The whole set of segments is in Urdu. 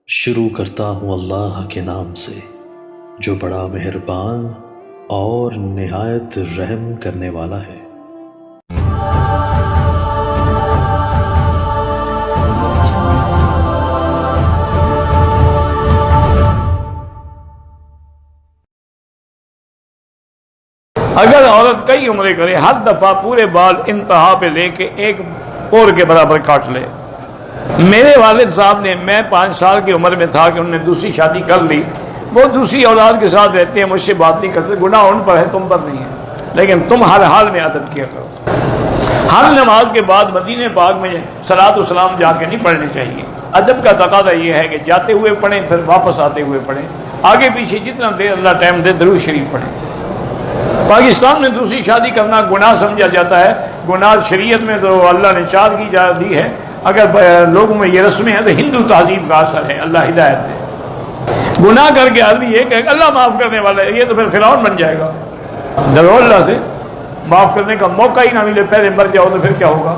شروع کرتا ہوں اللہ کے نام سے جو بڑا مہربان اور نہایت رحم کرنے والا ہے۔ اگر عورت کئی عمرے کرے، ہر دفعہ پورے بال انتہا پہ لے کے ایک پور کے برابر کاٹ لے۔ میرے والد صاحب نے، میں 5 سال کی عمر میں تھا کہ انہوں نے دوسری شادی کر لی، وہ دوسری اولاد کے ساتھ رہتے ہیں، مجھ سے بات نہیں کرتے، گناہ ان پر ہے، تم پر نہیں ہے، لیکن تم ہر حال میں ادب کیا کرو۔ ہر نماز کے بعد مدینہ پاک میں صلاۃ و سلام جا کے نہیں پڑھنے چاہیے۔ ادب کا تقاضا یہ ہے کہ جاتے ہوئے پڑھیں، پھر واپس آتے ہوئے پڑھیں، آگے پیچھے جتنا دیر اللہ ٹائم دے درود شریف پڑھیں۔ پاکستان میں دوسری شادی کرنا گناہ سمجھا جاتا ہے، گناہ شریعت میں تو اللہ نے 4 کی جا دی ہے، اگر لوگوں میں یہ رسمیں ہیں تو ہندو تہذیب کا اثر ہے، اللہ ہدایت دے۔ گناہ کر کے آدمی یہ کہ اللہ معاف کرنے والا ہے، یہ تو پھر فرعون بن جائے گا۔ ڈرو اللہ سے، معاف کرنے کا موقع ہی نہ ملے، پہلے مر جاؤ تو پھر کیا ہوگا۔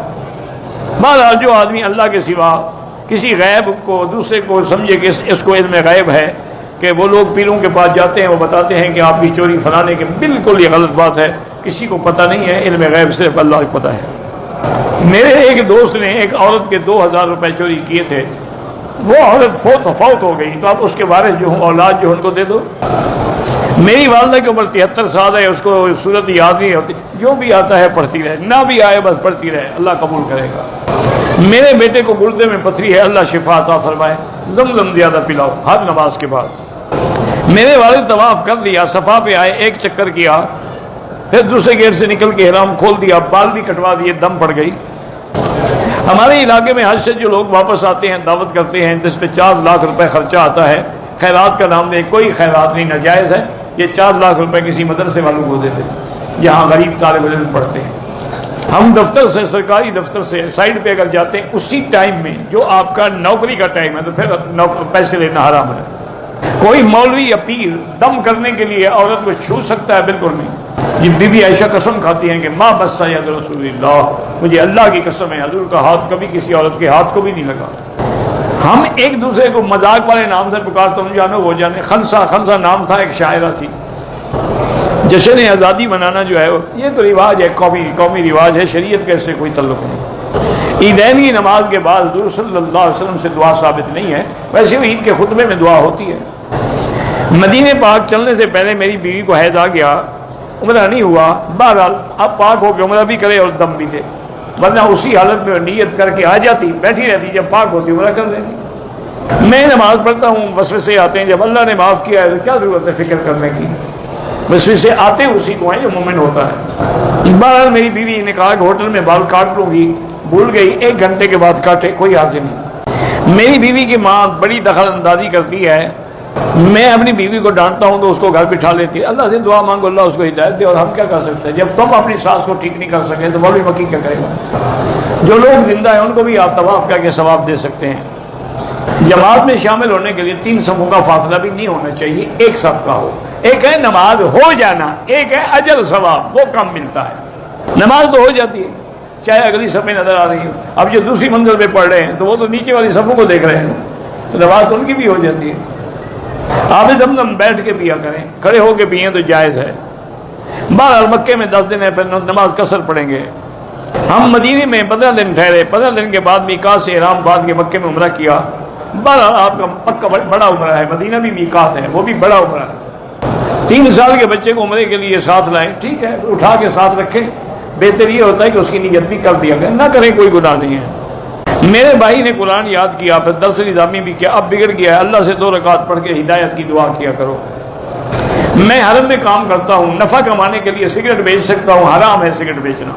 بہرحال جو آدمی اللہ کے سوا کسی غیب کو، دوسرے کو سمجھے کہ اس کو علم غیب ہے، کہ وہ لوگ پیروں کے پاس جاتے ہیں، وہ بتاتے ہیں کہ آپ کی چوری فلانے کے، بالکل یہ غلط بات ہے، کسی کو پتہ نہیں ہے، علم غیب صرف اللہ کو پتہ ہے۔ میرے ایک دوست نے ایک عورت کے 2000 روپے چوری کیے تھے، وہ عورت فوت ہو گئی، تو آپ اس کے وارث جو ہوں، اولاد جو ان کو دے دو۔ میری والدہ کی عمر 73 سال ہے، اس کو صورت یاد نہیں ہوتی، جو بھی آتا ہے پڑھتی رہے، نہ بھی آئے بس پڑھتی رہے، اللہ قبول کرے گا۔ میرے بیٹے کو گردے میں پتھری ہے، اللہ شفا عطا فرمائے، زمزم زیادہ پلاؤ ہر نماز کے بعد۔ میرے والد طواف کر لیا، صفا پہ آئے، ایک چکر کیا، پھر دوسرے گیٹ سے نکل کے احرام کھول دیا، بال بھی کٹوا دیے، دم پڑ گئی۔ ہمارے علاقے میں حج سے جو لوگ واپس آتے ہیں، دعوت کرتے ہیں، جس پہ 4 لاکھ روپے خرچہ آتا ہے، خیرات کا نام دے، کوئی خیرات نہیں، ناجائز ہے، یہ 4 لاکھ روپے کسی مدرسے والوں کو دیتے ہیں جہاں غریب طالب علم پڑھتے ہیں۔ ہم دفتر سے، سرکاری دفتر سے سائڈ پہ اگر جاتے ہیں، اسی ٹائم میں جو آپ کا نوکری کا ٹائم ہے، تو پھر پیسے لینا حرام ہے۔ کوئی مولوی یا پیر دم کرنے کے لیے عورت کو چھو سکتا ہے؟ بالکل نہیں۔ یہ بی بی عائشہ قسم کھاتی ہیں کہ ماں بس ید رسول اللہ، مجھے اللہ کی قسم ہے حضور کا ہاتھ کبھی کسی عورت کے ہاتھ کو بھی نہیں لگا۔ ہم ایک دوسرے کو مذاق والے نام سے پکارتے، تم جانو وہ جانے۔ خنسا نام تھا، ایک شاعرہ تھی۔ جشن آزادی منانا جو ہے یہ تو رواج ہے، قومی رواج ہے، شریعت کا اس سے کوئی تعلق نہیں۔ عیدین کی نماز کے بعد حضور صلی اللہ علیہ وسلم سے دعا ثابت نہیں ہے، ویسے بھی عید کے خطبے میں دعا ہوتی ہے۔ مدینہ پاک چلنے سے پہلے میری بیوی کو حیض آ گیا، عمرہ نہیں ہوا، بہرحال اب پاک ہو کے عمرہ بھی کرے اور دم بھی دے، ورنہ اسی حالت میں نیت کر کے آ جاتی، بیٹھی رہتی، جب پاک ہوتی عمرہ کر لیتی۔ میں نماز پڑھتا ہوں، وسوسے آتے ہیں، جب اللہ نے معاف کیا ہے تو کیا ضرورت ہے فکر کرنے کی، وسوسے آتے اسی کو ہیں جو مومن ہوتا ہے۔ بہرحال میری بیوی نے کہا کہ ہوٹل میں بال کاٹ لوں گی، بھول گئی، 1 گھنٹے کے بعد کاٹے، کوئی حرج نہیں۔ میری بیوی کی ماں بڑی دخل اندازی کرتی ہے، میں اپنی بیوی کو ڈانٹتا ہوں تو اس کو گھر بٹھا لیتی ہے، اللہ سے دعا مانگو اللہ اس کو ہدایت دے، اور ہم کیا کر سکتے ہیں؟ جب تم اپنی ساس کو ٹھیک نہیں کر سکے تو مولوی مکی کیا کرے گا؟ جو لوگ زندہ ہیں ان کو بھی آپ طواف کر کے ثواب دے سکتے ہیں۔ جماعت میں شامل ہونے کے لیے 3 صفوں کا فاصلہ بھی نہیں ہونا چاہیے، 1 صف کا ہو۔ ایک ہے نماز ہو جانا، ایک ہے اجر ثواب، وہ کم ملتا ہے۔ نماز تو ہو جاتی ہے، چاہے اگلی صفیں نظر آ رہی ہیں، اب جو دوسری منزل پہ پڑھ رہے ہیں تو وہ تو نیچے والی صفوں کو دیکھ رہے ہیں، تو نماز تو ان کی بھی ہو جاتی ہے۔ آب زمزم بیٹھ کے پیا کریں، کھڑے ہو کے پئیں تو جائز ہے۔ بہرحال مکے میں 10 دن ہے، پھر نماز قصر پڑھیں گے۔ ہم مدینے میں 15 دن ٹھہرے، 15 دن کے بعد میقات سے احرام باندھ کے مکے میں عمرہ کیا۔ بہرحال آپ کا پکا بڑا عمرہ ہے، مدینہ بھی میقات ہے، وہ بھی بڑا عمرہ ہے۔ 3 سال کے بچے کو عمرے کے لیے ساتھ لائیں، ٹھیک ہے، اٹھا کے ساتھ رکھیں، بہتر یہ ہوتا ہے کہ اس کی نیت بھی کر دیا گیا، نہ کریں کوئی گناہ نہیں ہے۔ میرے بھائی نے قرآن یاد کیا، پھر درس نظامی بھی کیا، اب بگڑ گیا ہے، اللہ سے 2 رکعت پڑھ کے ہدایت کی دعا کیا کرو۔ میں حرم میں کام کرتا ہوں، نفع کمانے کے لیے سگریٹ بیچ سکتا ہوں، حرام ہے سگریٹ بیچنا۔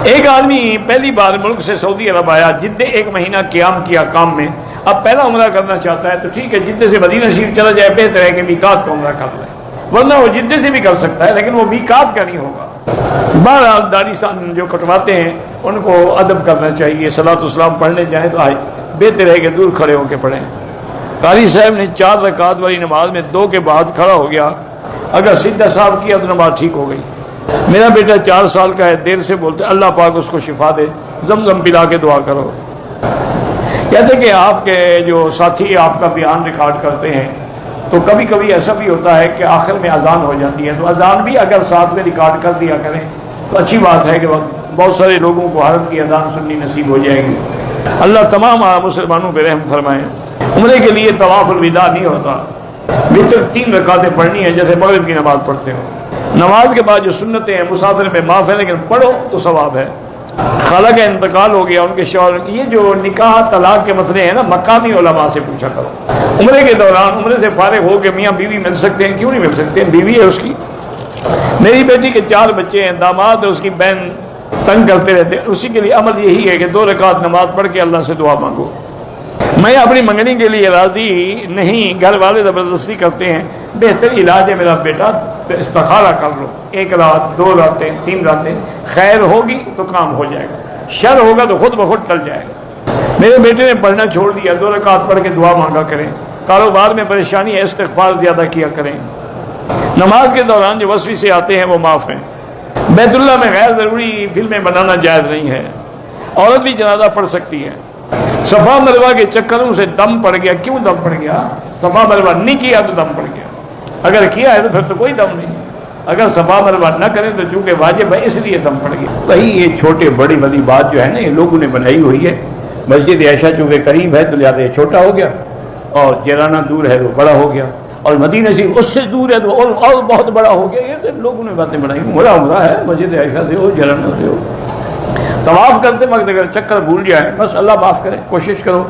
ایک آدمی پہلی بار ملک سے سعودی عرب آیا، جدے 1 مہینہ قیام کیا کام میں، اب پہلا عمرہ کرنا چاہتا ہے، تو ٹھیک ہے جدے سے مدینہ شریف چلا جائے، بہتر ہے کہ میقات کا عمرہ کر لے، ورنہ وہ جدے سے بھی کر سکتا ہے لیکن وہ میقات کا نہیں ہوگا۔ بہرحال داڑھی جو کٹواتے ہیں ان کو ادب کرنا چاہیے، صلاۃ والسلام پڑھنے جائیں تو بہتر ہے کہ دور کھڑے ہو کے پڑھیں۔ قاری صاحب نے 4 رکعت والی نماز میں 2 کے بعد کھڑا ہو گیا، اگر سیدھا صاحب کیا تو نماز ٹھیک ہو گئی۔ میرا بیٹا 4 سال کا ہے، دیر سے بولتے اللہ پاک اس کو شفا دے، زمزم پلا کے دعا کرو۔ کہتے کہ آپ کے جو ساتھی آپ کا بیان ریکارڈ کرتے ہیں تو کبھی کبھی ایسا بھی ہوتا ہے کہ آخر میں اذان ہو جاتی ہے، تو اذان بھی اگر ساتھ میں ریکارڈ کر دیا کریں تو اچھی بات ہے کہ بہت سارے لوگوں کو حرم کی اذان سننی نصیب ہو جائے گی۔ اللہ تمام مسلمانوں پہ رحم فرمائے۔ عمرے کے لیے طواف الوداع نہیں ہوتا، وتر 3 رکعتیں پڑھنی ہے جیسے مغرب کی نماز پڑھتے ہو۔ نماز کے بعد جو سنتیں ہیں مسافر میں معاف ہے، لیکن پڑھو تو ثواب ہے۔ خالہ کا انتقال ہو گیا، ان کے شوہر، یہ جو نکاح طلاق کے مسئلے ہیں نا، مقامی علماء سے پوچھا کرو۔ عمرے کے دوران عمرے سے فارغ ہو کے میاں بیوی مل سکتے ہیں؟ کیوں نہیں مل سکتے؟ بیوی ہے اس کی۔ میری بیٹی کے 4 بچے ہیں، داماد اور اس کی بہن تنگ کرتے رہتے ہیں، اسی کے لیے عمل یہی ہے کہ 2 رکعت نماز پڑھ کے اللہ سے دعا مانگو۔ میں اپنی منگنی کے لیے راضی نہیں، گھر والے زبردستی کرتے ہیں، بہتر علاج ہے میرا بیٹا استخارہ کر لو، 1 رات 2 راتیں 3 راتیں، خیر ہوگی تو کام ہو جائے گا، شر ہوگا تو خود بخود ٹل جائے گا۔ میرے بیٹے نے پڑھنا چھوڑ دیا، 2 رکعت پڑھ کے دعا مانگا کریں، کاروبار میں پریشانی ہے استغفار زیادہ کیا کریں، نماز کے دوران جو وسوسے سے آتے ہیں وہ معاف ہیں۔ بیت اللہ میں غیر ضروری فلمیں بنانا جائز نہیں ہے، عورت بھی جنازہ پڑھ سکتی ہے۔ صفا مروہ کے چکروں سے دم پڑ گیا، کیوں دم پڑ گیا؟ صفا مروہ نہیں کیا تو دم پڑ گیا، اگر کیا ہے تو پھر تو کوئی دم نہیں، اگر صفا مروہ نہ کریں تو چونکہ واجب ہے اس لیے دم پڑ گیا۔ بھائی یہ چھوٹے بڑی والی بات جو ہے نا، یہ لوگوں نے بنائی ہوئی ہے۔ مسجد عائشہ چونکہ قریب ہے تو لہٰذا یہ چھوٹا ہو گیا، اور جیرانہ دور ہے تو بڑا ہو گیا، اور مدینہ سے اس سے دور ہے تو اور بہت بڑا ہو گیا۔ یہ تو لوگوں نے باتیں بنائی، عمرہ ہے مسجد عائشہ سے ہو جیرانہ سے ہو۔ طواف کرتے وقت اگر چکر بھول جائے بس اللہ معاف کرے، کوشش کرو۔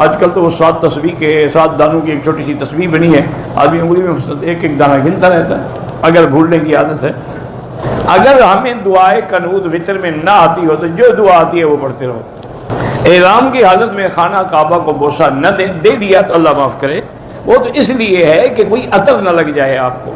آج کل تو وہ 7 تسبیح کے 7 دانوں کی ایک چھوٹی سی تسبیح بنی ہے، آدمی انگلی میں ایک دانہ گنتا رہتا ہے اگر بھولنے کی عادت ہے۔ اگر ہمیں دعائے قنوت وطر میں نہ آتی ہو تو جو دعا آتی ہے وہ پڑھتے رہو۔ احرام کی حالت میں خانہ کعبہ کو بوسہ نہ دے دیا تو اللہ معاف کرے، وہ تو اس لیے ہے کہ کوئی عطر نہ لگ جائے آپ کو۔